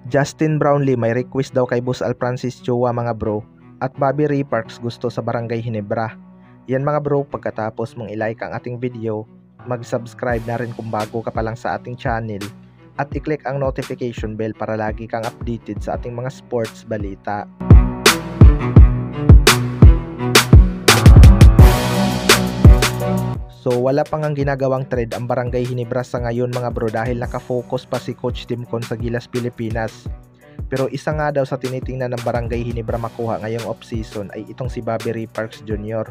Justin Brownlee may request daw kay Boss Alfrancis Chua mga bro, at Bobby Ray Parks gusto sa Barangay Ginebra. Yan mga bro, pagkatapos mong i-like ang ating video, mag-subscribe na rin kung bago ka pa lang sa ating channel, at i-click ang notification bell para lagi kang updated sa ating mga sports balita. So wala pang ang ginagawang trade ang Barangay Ginebra sa ngayon mga bro dahil nakafocus pa si Coach Tim Con sa Gilas Pilipinas. Pero isa nga daw sa tinitingnan ng Barangay Ginebra makuha ngayong off-season ay itong si Bobby Ray Parks Jr.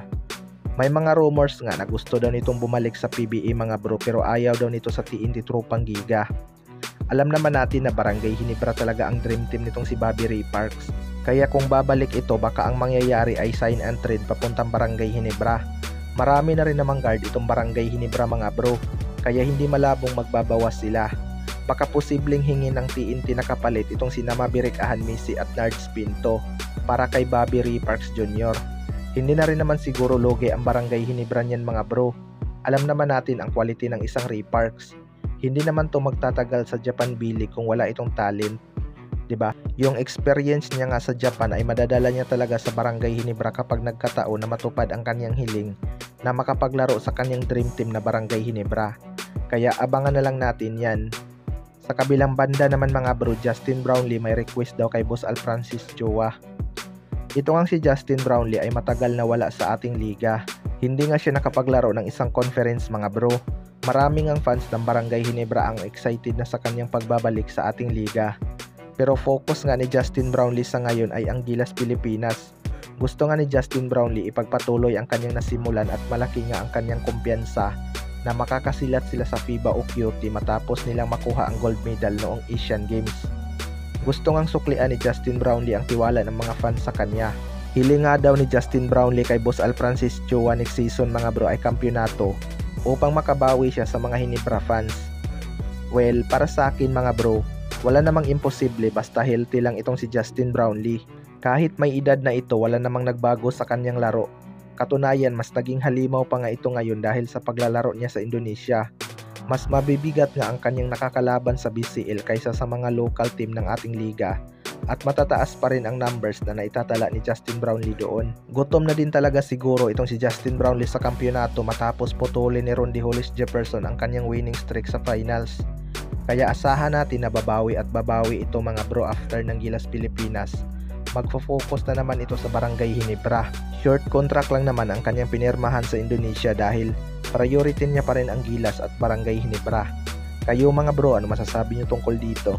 May mga rumors nga na gusto daw nitong bumalik sa PBA mga bro pero ayaw daw nito sa TNT Tropang Giga. Alam naman natin na Barangay Ginebra talaga ang dream team nitong si Bobby Ray Parks. Kaya kung babalik ito baka ang mangyayari ay sign and trade papuntang Barangay Ginebra. Marami na rin namang guard itong Barangay Ginebra mga bro, kaya hindi malabong magbabawas sila. Baka posibleng hingin ng TNT na kapalit itong sina Maverick Ahanmisi at Nards Pinto para kay Bobby Ray Parks Jr. Hindi na rin naman siguro loge ang Barangay Ginebra niyan mga bro. Alam naman natin ang quality ng isang Ray Parks. Hindi naman to magtatagal sa Japan B-League kung wala itong talent. Diba? Yung experience niya nga sa Japan ay madadala niya talaga sa Barangay Ginebra kapag nagkataon na matupad ang kanyang hiling na makapaglaro sa kanyang dream team na Barangay Ginebra. Kaya abangan na lang natin yan. Sa kabilang banda naman mga bro, Justin Brownlee may request daw kay Boss Alfrancis Chua. Ito nga si Justin Brownlee ay matagal na wala sa ating liga. Hindi nga siya nakapaglaro ng isang conference mga bro. Maraming ang fans ng Barangay Ginebra ang excited na sa kanyang pagbabalik sa ating liga. Pero focus nga ni Justin Brownlee sa ngayon ay ang Gilas Pilipinas. Gusto nga ni Justin Brownlee ipagpatuloy ang kanyang nasimulan at malaki nga ang kanyang kumpiyansa na makakasilat sila sa FIBA o QT matapos nilang makuha ang gold medal noong Asian Games. Gusto ngang suklian ni Justin Brownlee ang tiwala ng mga fans sa kanya. Hiling nga daw ni Justin Brownlee kay Boss Alfrancis Chua next season mga bro ay kampyonato upang makabawi siya sa mga Ginebra fans. Well, para sa akin mga bro, wala namang imposible basta healthy lang itong si Justin Brownlee. Kahit may edad na ito, wala namang nagbago sa kanyang laro. Katunayan, mas naging halimaw pa nga ito ngayon dahil sa paglalaro niya sa Indonesia. Mas mabibigat nga ang kanyang nakakalaban sa BCL kaysa sa mga local team ng ating liga. At matataas pa rin ang numbers na naitatala ni Justin Brownlee doon. Gutom na din talaga siguro itong si Justin Brownlee sa kampyonato matapos putulin ni Rondy Hollis Jefferson ang kanyang winning streak sa finals. Kaya asahan natin na babawi at babawi ito mga bro after ng Gilas Pilipinas. Magfo-focus na naman ito sa Barangay Ginebra. Short contract lang naman ang kanyang pinirmahan sa Indonesia dahil priority niya pa rin ang Gilas at Barangay Ginebra. Kayo mga bro, ano masasabi niyo tungkol dito?